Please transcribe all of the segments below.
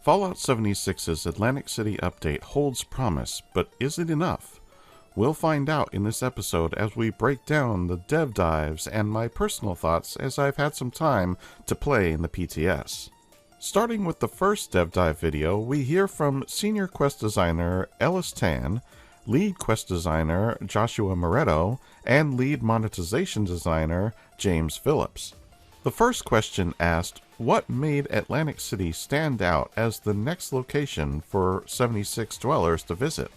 Fallout 76's Atlantic City update holds promise, but is it enough? We'll find out in this episode as we break down the dev dives and my personal thoughts as I've had some time to play in the PTS. Starting with the first dev dive video, we hear from senior quest designer Ellis Tan, lead quest designer Joshua Moretto, and lead monetization designer James Phillips. The first question asked, what made Atlantic City stand out as the next location for 76 dwellers to visit?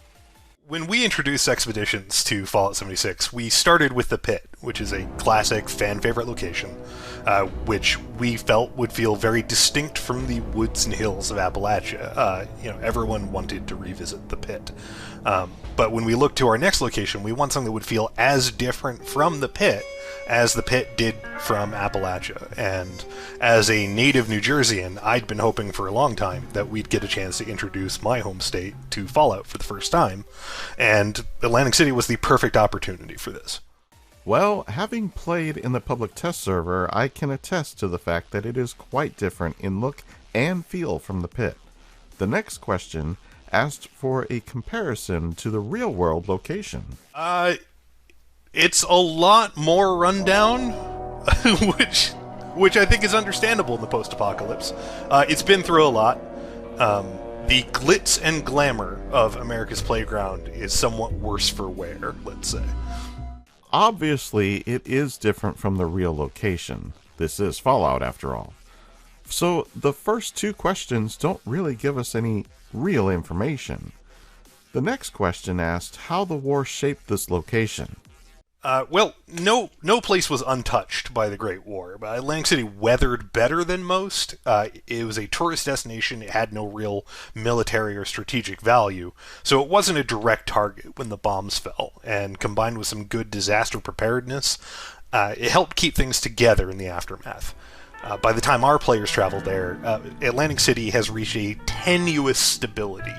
When we introduced expeditions to Fallout 76, we started with the Pit, which is a classic fan-favorite location, which we felt would feel very distinct from the woods and hills of Appalachia. Everyone wanted to revisit the Pit. But when we looked to our next location, we want something that would feel as different from the Pit as the Pit did from Appalachia. And as a native New Jerseyan, I'd been hoping for a long time that we'd get a chance to introduce my home state to Fallout for the first time, and Atlantic City was the perfect opportunity for this. Well, having played in the public test server, I can attest to the fact that it is quite different in look and feel from the Pit. The next question asked for a comparison to the real-world location. It's a lot more rundown, which I think is understandable in the post-apocalypse. It's been through a lot. The glitz and glamour of America's Playground is somewhat worse for wear, let's say. Obviously, it is different from the real location. This is Fallout, after all. So, the first two questions don't really give us any real information. The next question asked how the war shaped this location. No place was untouched by the Great War, but Atlantic City weathered better than most. It was a tourist destination. It had no real military or strategic value, so it wasn't a direct target when the bombs fell, and combined with some good disaster preparedness, it helped keep things together in the aftermath. By the time our players traveled there, Atlantic City has reached a tenuous stability,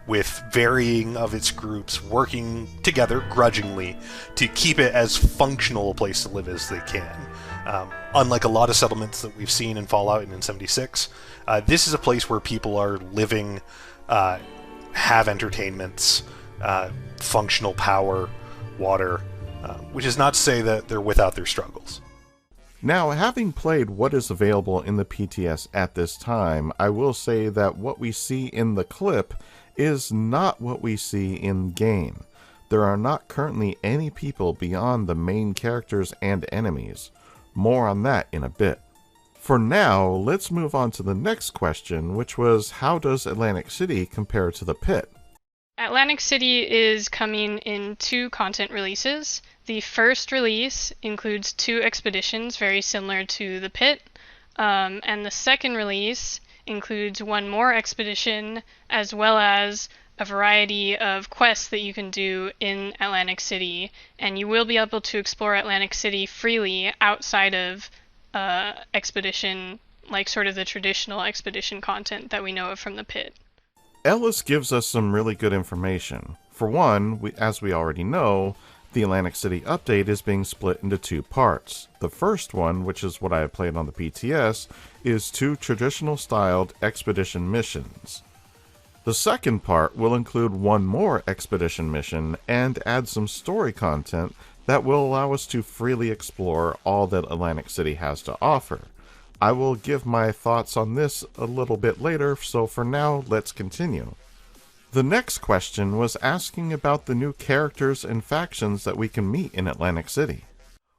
with varying of its groups working together grudgingly to keep it as functional a place to live as they can. Unlike a lot of settlements that we've seen in Fallout and in 76, this is a place where people are living, have entertainments, functional power, water, which is not to say that they're without their struggles. Now, having played what is available in the PTS at this time, I will say that what we see in the clip is not what we see in-game. There are not currently any people beyond the main characters and enemies. More on that in a bit. For now, let's move on to the next question, which was how does Atlantic City compare to the Pit? Atlantic City is coming in 2 content releases. The first release includes 2 expeditions very similar to the Pit, and the second release includes 1 more expedition, as well as a variety of quests that you can do in Atlantic City, and you will be able to explore Atlantic City freely outside of expedition, like sort of the traditional expedition content that we know of from the Pit. Ellis gives us some really good information. For one, as we already know, the Atlantic City update is being split into 2 parts. The first one, which is what I have played on the PTS, is 2 traditional-styled expedition missions. The second part will include 1 more expedition mission and add some story content that will allow us to freely explore all that Atlantic City has to offer. I will give my thoughts on this a little bit later, so for now, let's continue. The next question was asking about the new characters and factions that we can meet in Atlantic City.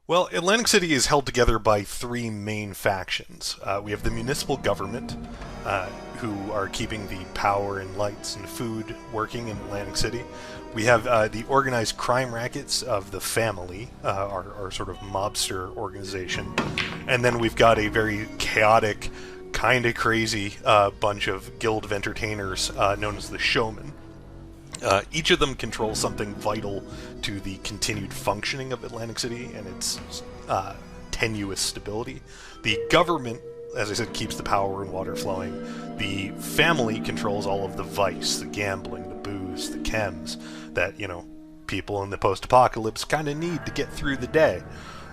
Well, Atlantic City is held together by 3 main factions. We have the municipal government, who are keeping the power and lights and food working in Atlantic City. We have the organized crime rackets of the family, our sort of mobster organization. And then we've got a very chaotic, kind of crazy bunch of guild of entertainers known as the Showmen. Each of them controls something vital to the continued functioning of Atlantic City and its tenuous stability. The government, as I said, keeps the power and water flowing. The family controls all of the vice, the gambling, the booze, the chems that, people in the post-apocalypse kind of need to get through the day.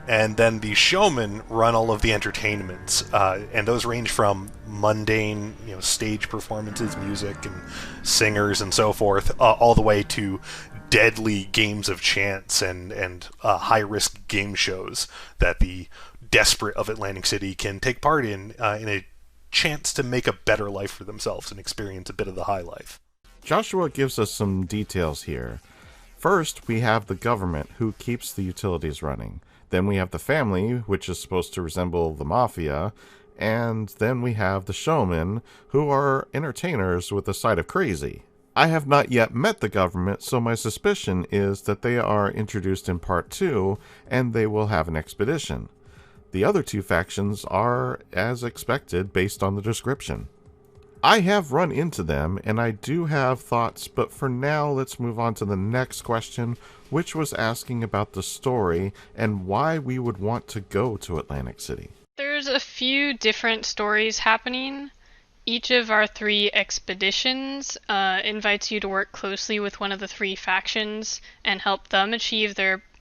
And then the showmen run all of the entertainments, and those range from mundane, stage performances, music, and singers, and so forth, all the way to deadly games of chance and high-risk game shows that the desperate of Atlantic City can take part in a chance to make a better life for themselves and experience a bit of the high life. Joshua gives us some details here. First, we have the government, who keeps the utilities running. Then we have the family, which is supposed to resemble the mafia. And then we have the showmen, who are entertainers with a side of crazy. I have not yet met the government, so my suspicion is that they are introduced in Part 2, and they will have an expedition. The other two factions are as expected based on the description. I have run into them, and I do have thoughts, but for now let's move on to the next question, which was asking about the story and why we would want to go to Atlantic City. There's a few different stories happening. Each of our 3 expeditions invites you to work closely with one of the 3 factions and help them achieve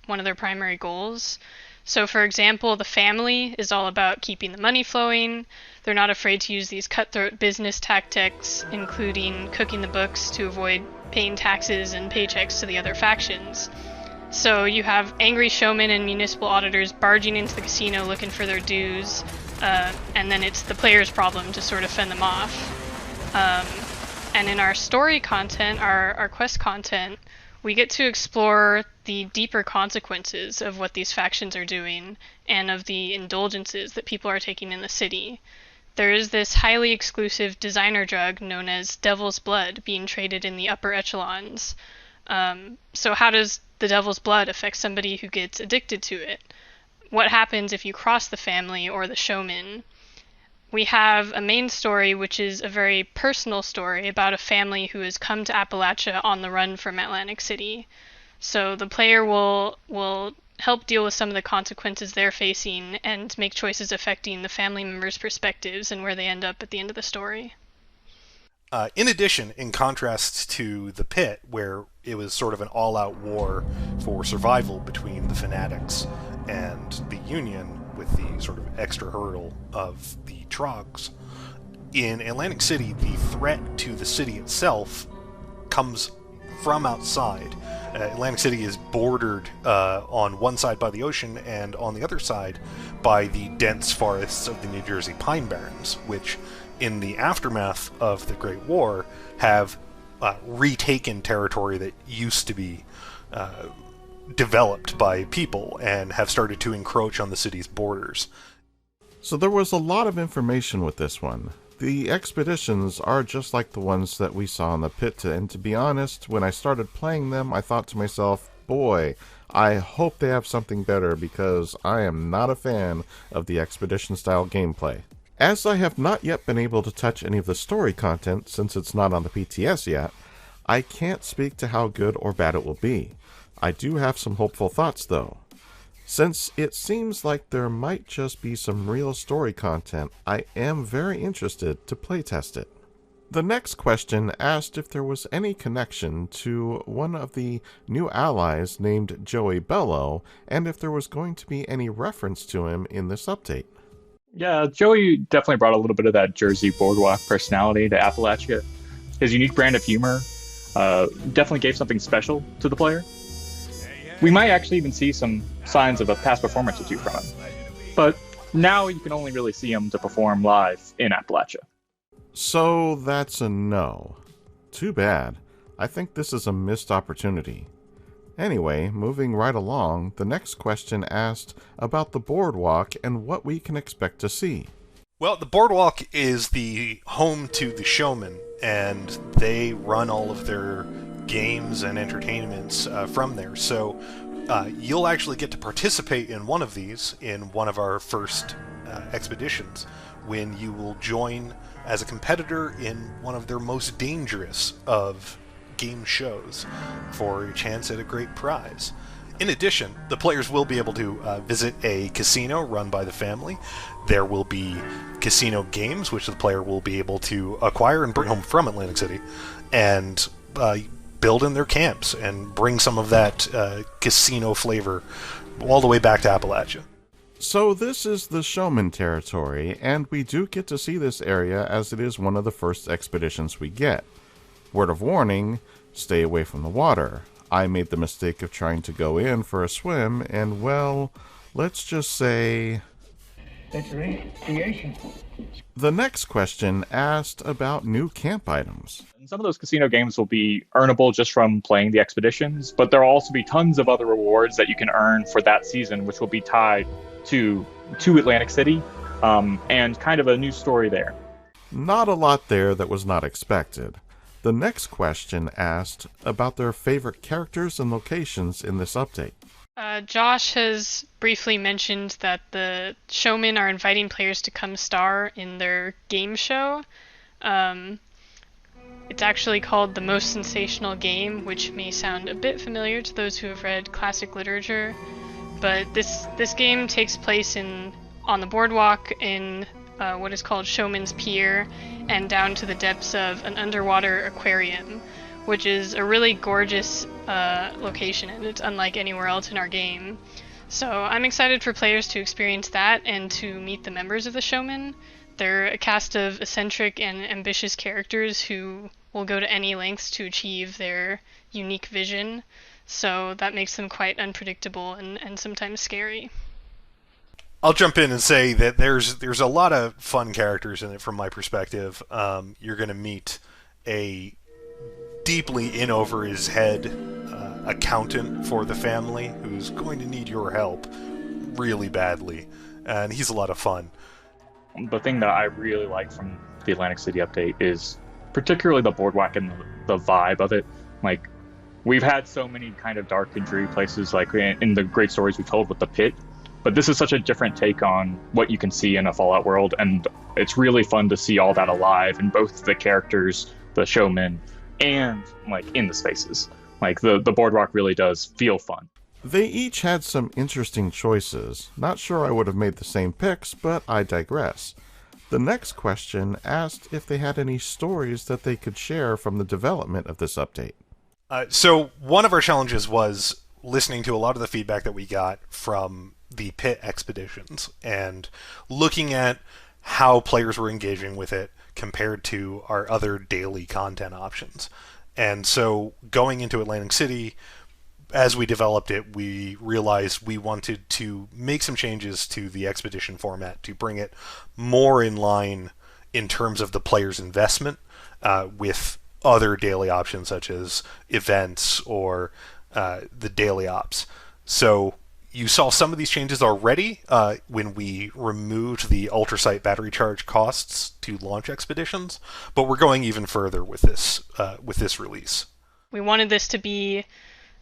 one of their primary goals. So, for example, the family is all about keeping the money flowing. They're not afraid to use these cutthroat business tactics, including cooking the books to avoid paying taxes and paychecks to the other factions. So you have angry showmen and municipal auditors barging into the casino looking for their dues, and then it's the player's problem to sort of fend them off. And in our story content, our quest content, we get to explore the deeper consequences of what these factions are doing and of the indulgences that people are taking in the city. There is this highly exclusive designer drug known as Devil's Blood being traded in the upper echelons. So how does the Devil's Blood affect somebody who gets addicted to it? What happens if you cross the family or the showman? We have a main story, which is a very personal story about a family who has come to Appalachia on the run from Atlantic City. So the player will help deal with some of the consequences they're facing and make choices affecting the family members' perspectives and where they end up at the end of the story. In addition, in contrast to the Pit, where it was sort of an all-out war for survival between the Fanatics and the Union, with the sort of extra hurdle of the Trogs, in Atlantic City, the threat to the city itself comes from outside. Atlantic City is bordered on one side by the ocean and on the other side by the dense forests of the New Jersey Pine Barrens, which in the aftermath of the Great War have retaken territory that used to be developed by people and have started to encroach on the city's borders. So there was a lot of information with this one. The expeditions are just like the ones that we saw in the Pit, and to be honest, when I started playing them, I thought to myself, boy, I hope they have something better, because I am not a fan of the expedition-style gameplay. As I have not yet been able to touch any of the story content, since it's not on the PTS yet, I can't speak to how good or bad it will be. I do have some hopeful thoughts, though. Since it seems like there might just be some real story content, I am very interested to playtest it. The next question asked if there was any connection to one of the new allies named Joey Bello, and if there was going to be any reference to him in this update. Yeah, Joey definitely brought a little bit of that Jersey Boardwalk personality to Appalachia. His unique brand of humor definitely gave something special to the player. We might actually even see some signs of a past performance or two from him. But now you can only really see him to perform live in Appalachia. So that's a no. Too bad. I think this is a missed opportunity. Anyway, moving right along, the next question asked about the Boardwalk and what we can expect to see. Well, the Boardwalk is the home to the showmen, and they run all of their games and entertainments from there. So you'll actually get to participate in one of these in one of our first expeditions, when you will join as a competitor in one of their most dangerous of game shows for a chance at a great prize. In addition, the players will be able to visit a casino run by the family. There will be casino games, which the player will be able to acquire and bring home from Atlantic City, and build in their camps and bring some of that casino flavor all the way back to Appalachia. So this is the Showman territory, and we do get to see this area as it is one of the first expeditions we get. Word of warning, stay away from the water. I made the mistake of trying to go in for a swim, and well, let's just say... That's right, creation. The next question asked about new camp items. And some of those casino games will be earnable just from playing the expeditions, but there will also be tons of other rewards that you can earn for that season, which will be tied to Atlantic City, and kind of a new story there. Not a lot there that was not expected. The next question asked about their favorite characters and locations in this update. Josh has briefly mentioned that the showmen are inviting players to come star in their game show. It's actually called The Most Sensational Game, which may sound a bit familiar to those who have read classic literature. But this game takes place on the boardwalk in what is called Showman's Pier, and down to the depths of an underwater aquarium, which is a really gorgeous location, and it's unlike anywhere else in our game. So I'm excited for players to experience that and to meet the members of the Showmen. They're a cast of eccentric and ambitious characters who will go to any lengths to achieve their unique vision, so that makes them quite unpredictable and sometimes scary. I'll jump in and say that there's a lot of fun characters in it from my perspective. You're going to meet a deeply in over his head accountant for the family who's going to need your help really badly, and he's a lot of fun. The thing that I really like from the Atlantic City update is particularly the boardwalk and the vibe of it. Like, we've had so many kind of dark and dreary places, like in the great stories we told with the pit, but this is such a different take on what you can see in a Fallout world, and it's really fun to see all that alive in both the characters, the showmen, and like in the spaces. Like the boardwalk really does feel fun. They each had some interesting choices. Not sure I would have made the same picks, but I digress. The next question asked if they had any stories that they could share from the development of this update. So one of our challenges was listening to a lot of the feedback that we got from the pit expeditions and looking at how players were engaging with it compared to our other daily content options. And so going into Atlantic City, as we developed it, we realized we wanted to make some changes to the expedition format to bring it more in line in terms of the player's investment with other daily options such as events or the daily ops. So you saw some of these changes already when we removed the ultrasight battery charge costs to launch expeditions, but we're going even further with this release. We wanted this to be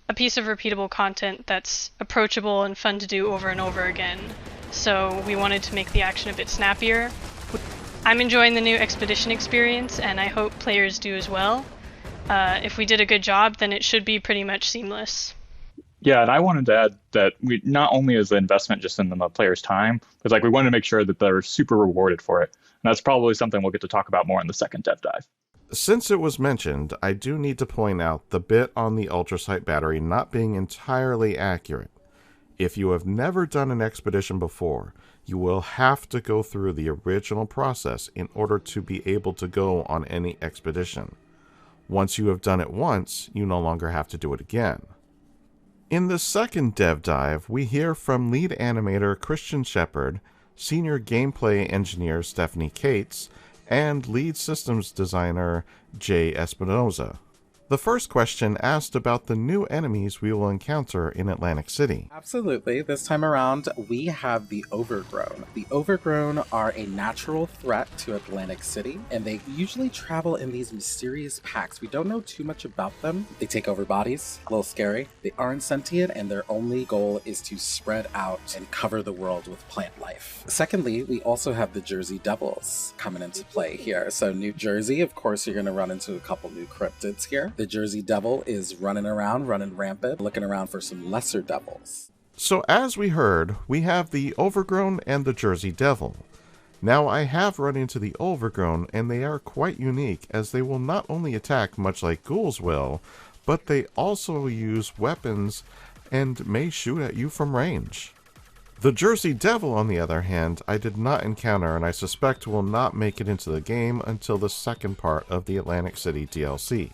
a piece of repeatable content that's approachable and fun to do over and over again. So we wanted to make the action a bit snappier. I'm enjoying the new expedition experience, and I hope players do as well. If we did a good job, then it should be pretty much seamless. Yeah, and I wanted to add that we not only is the investment just in the player's time, but like we wanted to make sure that they're super rewarded for it. And that's probably something we'll get to talk about more in the second dev dive. Since it was mentioned, I do need to point out the bit on the ultrasight battery not being entirely accurate. If you have never done an expedition before, you will have to go through the original process in order to be able to go on any expedition. Once you have done it once, you no longer have to do it again. In the second dev dive, we hear from lead animator Christian Shepard, senior gameplay engineer Stephanie Cates, and lead systems designer Jay Espinoza. The first question asked about the new enemies we will encounter in Atlantic City. Absolutely. This time around, we have the Overgrown. The Overgrown are a natural threat to Atlantic City, and they usually travel in these mysterious packs. We don't know too much about them. They take over bodies, a little scary. They aren't sentient, and their only goal is to spread out and cover the world with plant life. Secondly, we also have the Jersey Devils coming into play here. So New Jersey, of course, you're going to run into a couple new cryptids here. The Jersey Devil is running rampant, looking around for some lesser devils. So as we heard, we have the Overgrown and the Jersey Devil. Now I have run into the Overgrown, and they are quite unique, as they will not only attack much like ghouls will, but they also use weapons and may shoot at you from range. The Jersey Devil, on the other hand, I did not encounter, and I suspect will not make it into the game until the second part of the Atlantic City DLC.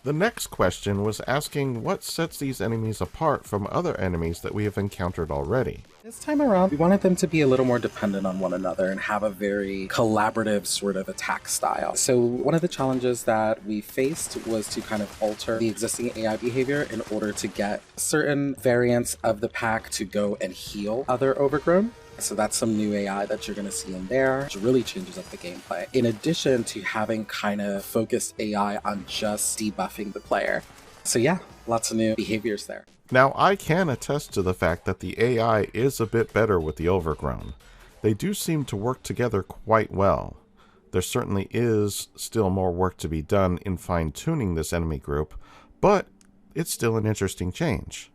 The next question was asking what sets these enemies apart from other enemies that we have encountered already. This time around, we wanted them to be a little more dependent on one another and have a very collaborative sort of attack style. So one of the challenges that we faced was to kind of alter the existing AI behavior in order to get certain variants of the pack to go and heal other Overgrown. So that's some new AI that you're going to see in there, which really changes up the gameplay. In addition to having kind of focused AI on just debuffing the player. So yeah, lots of new behaviors there. Now, I can attest to the fact that the AI is a bit better with the Overgrown. They do seem to work together quite well. There certainly is still more work to be done in fine-tuning this enemy group, but it's still an interesting change.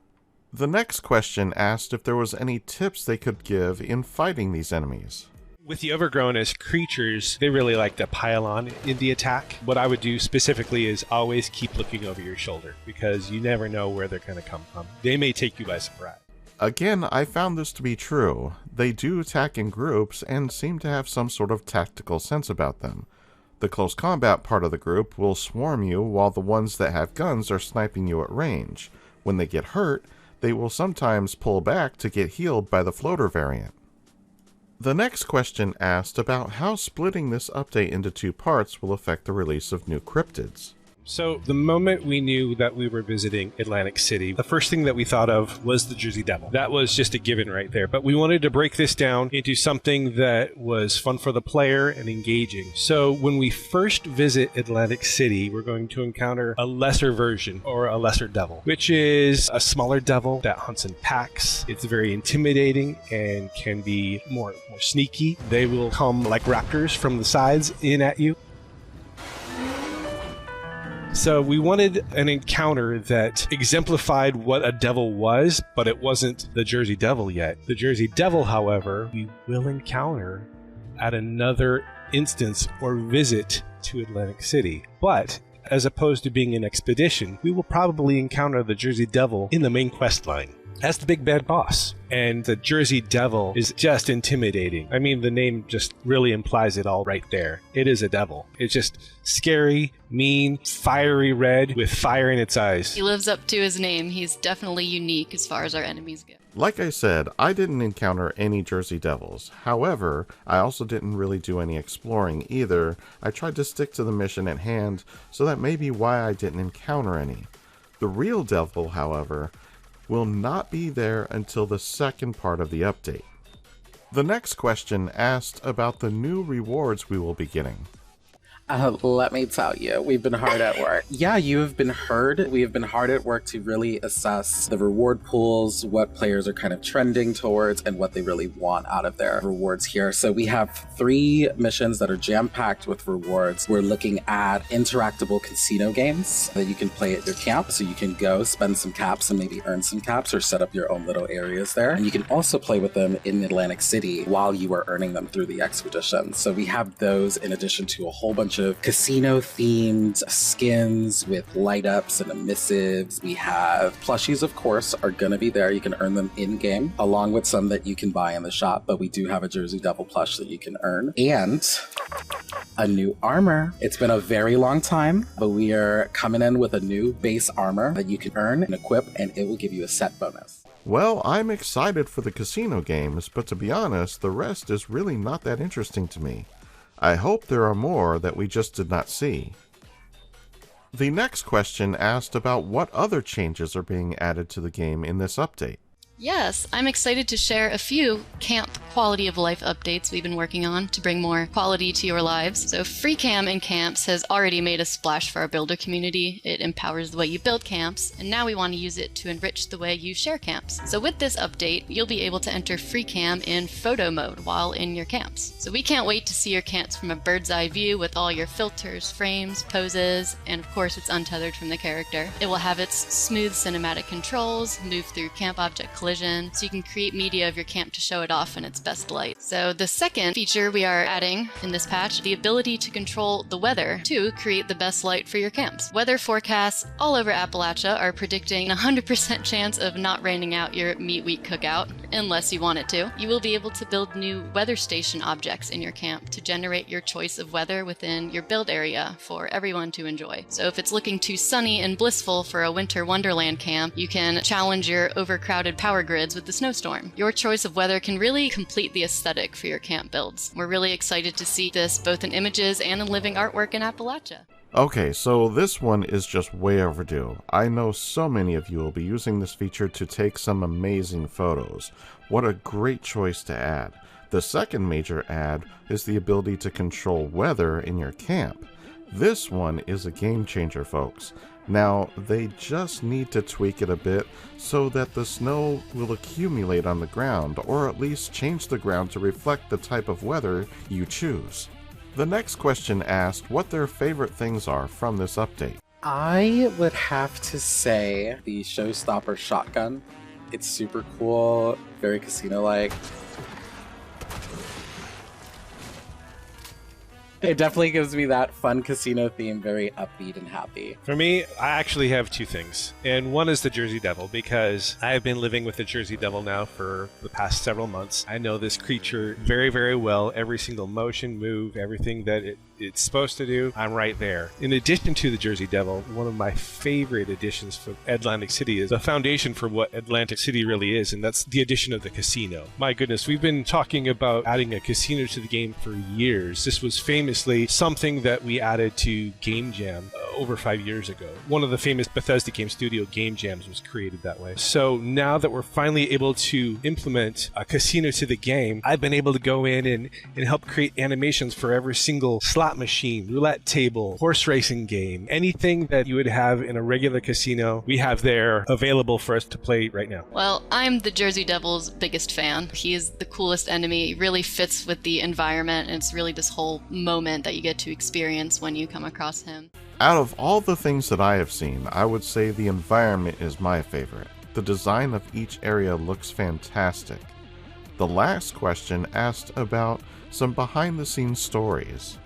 The next question asked if there was any tips they could give in fighting these enemies. With the Overgrown as creatures, they really like to pile on in the attack. What I would do specifically is always keep looking over your shoulder, because you never know where they're going to come from. They may take you by surprise. Again, I found this to be true. They do attack in groups and seem to have some sort of tactical sense about them. The close combat part of the group will swarm you while the ones that have guns are sniping you at range. When they get hurt, they will sometimes pull back to get healed by the floater variant. The next question asked about how splitting this update into two parts will affect the release of new cryptids. So the moment we knew that we were visiting Atlantic City, the first thing that we thought of was the Jersey Devil. That was just a given right there. But we wanted to break this down into something that was fun for the player and engaging. So when we first visit Atlantic City, we're going to encounter a lesser version, or a lesser devil, which is a smaller devil that hunts in packs. It's very intimidating and can be more sneaky. They will come like raptors from the sides in at you. So we wanted an encounter that exemplified what a devil was, but it wasn't the Jersey Devil yet. The Jersey Devil, however, we will encounter at another instance or visit to Atlantic City. But as opposed to being an expedition, we will probably encounter the Jersey Devil in the main quest line as the big bad boss. And the Jersey Devil is just intimidating. I mean, the name just really implies it all right there. It is a devil. It's just scary, mean, fiery red with fire in its eyes. He lives up to his name. He's definitely unique as far as our enemies go. Like I said, I didn't encounter any Jersey Devils. However, I also didn't really do any exploring either. I tried to stick to the mission at hand, so that may be why I didn't encounter any. The real devil, however, will not be there until the second part of the update. The next question asked about the new rewards we will be getting. Let me tell you, we've been hard at work. Yeah, you have been heard. We have been hard at work to really assess the reward pools, what players are kind of trending towards, and what they really want out of their rewards here. So we have 3 missions that are jam-packed with rewards. We're looking at interactable casino games that you can play at your camp. So you can go spend some caps and maybe earn some caps or set up your own little areas there. And you can also play with them in Atlantic City while you are earning them through the expedition. So we have those in addition to a whole bunch of casino-themed skins with light-ups and emissives. We have plushies, of course, are going to be there. You can earn them in-game, along with some that you can buy in the shop, but we do have a Jersey Devil plush that you can earn. And a new armor. It's been a very long time, but we are coming in with a new base armor that you can earn and equip, and it will give you a set bonus. Well, I'm excited for the casino games, but to be honest, the rest is really not that interesting to me. I hope there are more that we just did not see. The next question asked about what other changes are being added to the game in this update. Yes, I'm excited to share a few camp quality of life updates we've been working on to bring more quality to your lives. So free cam in camps has already made a splash for our builder community. It empowers the way you build camps, and now we want to use it to enrich the way you share camps. So with this update, you'll be able to enter free cam in photo mode while in your camps. So we can't wait to see your camps from a bird's eye view with all your filters, frames, poses, and of course it's untethered from the character. It will have its smooth cinematic controls, move through camp object collision, so you can create media of your camp to show it off in its best light. So the second feature we are adding in this patch, the ability to control the weather to create the best light for your camps. Weather forecasts all over Appalachia are predicting a 100% chance of not raining out your meat week cookout. unless you want it to. You will be able to build new weather station objects in your camp to generate your choice of weather within your build area for everyone to enjoy. So if it's looking too sunny and blissful for a winter wonderland camp, you can challenge your overcrowded power grids with the snowstorm. Your choice of weather can really complete the aesthetic for your camp builds. We're really excited to see this both in images and in living artwork in Appalachia. Okay, so this one is just way overdue. I know so many of you will be using this feature to take some amazing photos. What a great choice to add. The second major add is the ability to control weather in your camp. This one is a game changer, folks. Now, they just need to tweak it a bit so that the snow will accumulate on the ground, or at least change the ground to reflect the type of weather you choose. The next question asked what their favorite things are from this update. I would have to say the Showstopper shotgun. It's super cool, very casino-like. It definitely gives me that fun casino theme, very upbeat and happy. For me, I actually have two things. And one is the Jersey Devil, because I have been living with the Jersey Devil now for the past several months. I know this creature very, very well. Every single motion, move, everything that it's supposed to do, I'm right there. In addition to the Jersey Devil, one of my favorite additions for Atlantic City is the foundation for what Atlantic City really is, and that's the addition of the casino. My goodness, we've been talking about adding a casino to the game for years. This was famously something that we added to Game Jam over 5 years ago. One of the famous Bethesda game studio game jams was created that way. So now that we're finally able to implement a casino to the game, I've been able to go in and help create animations for every single slot machine, roulette table, horse racing game, anything that you would have in a regular casino, we have there available for us to play right now. Well, I'm the Jersey Devil's biggest fan. He is the coolest enemy. He really fits with the environment, and it's really this whole moment that you get to experience when you come across him. Out of all the things that I have seen, I would say the environment is my favorite. The design of each area looks fantastic. The last question asked about some behind-the-scenes stories.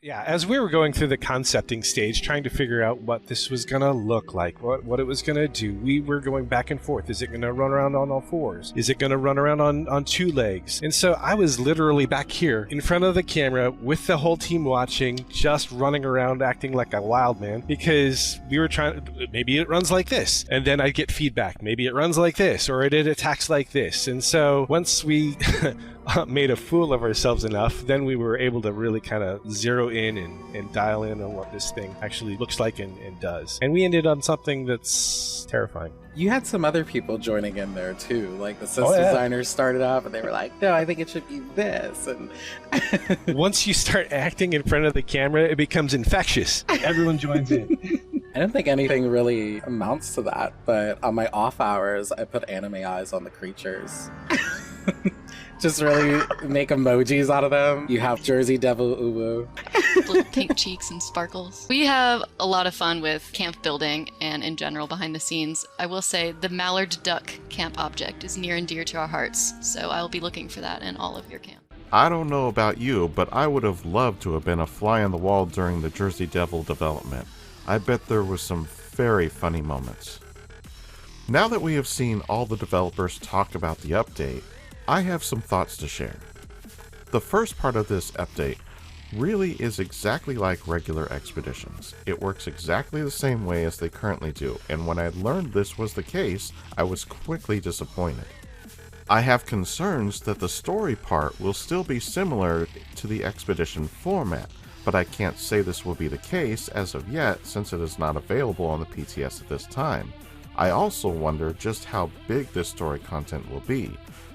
Yeah, as we were going through the concepting stage, trying to figure out what this was going to look like, what it was going to do, we were going back and forth. Is it going to run around on all fours? Is it going to run around on two legs? And so I was literally back here in front of the camera with the whole team watching, just running around acting like a wild man, because we were trying, maybe it runs like this. And then I'd get feedback. Maybe it runs like this, or it attacks like this. And so once we made a fool of ourselves enough, then we were able to really kind of zero in and dial in on what this thing actually looks like and does. And we ended on something that's terrifying. You had some other people joining in there too, like the sets designers started up and they were like, no, I think it should be this. And once you start acting in front of the camera, it becomes infectious. Everyone joins in. I don't think anything really amounts to that, but on my off hours, I put anime eyes on the creatures. Just really make emojis out of them. You have Jersey Devil Uwu. Little pink cheeks and sparkles. We have a lot of fun with camp building and in general behind the scenes. I will say the mallard duck camp object is near and dear to our hearts, so I will be looking for that in all of your camp. I don't know about you, but I would have loved to have been a fly on the wall during the Jersey Devil development. I bet there was some very funny moments. Now that we have seen all the developers talk about the update, I have some thoughts to share. The first part of this update really is exactly like regular expeditions. It works exactly the same way as they currently do, and when I learned this was the case, I was quickly disappointed. I have concerns that the story part will still be similar to the expedition format, but I can't say this will be the case as of yet since it is not available on the PTS at this time. I also wonder just how big this story content will be.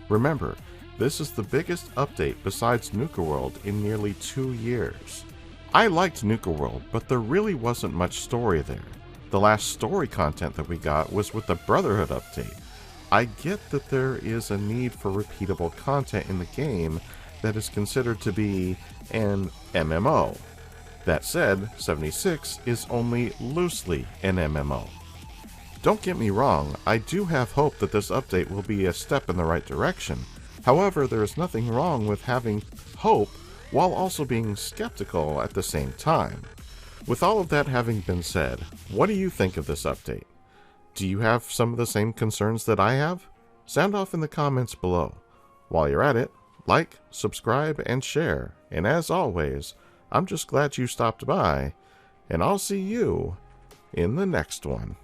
Remember, this is the biggest update besides Nuka World in nearly 2 years. I liked Nuka World, but there really wasn't much story there. The last story content that we got was with the Brotherhood update. I get that there is a need for repeatable content in the game that is considered to be an MMO. That said, 76 is only loosely an MMO. Don't get me wrong, I do have hope that this update will be a step in the right direction. However, there is nothing wrong with having hope while also being skeptical at the same time. With all of that having been said, what do you think of this update? Do you have some of the same concerns that I have? Sound off in the comments below. While you're at it, like, subscribe, and share. And as always, I'm just glad you stopped by, and I'll see you in the next one.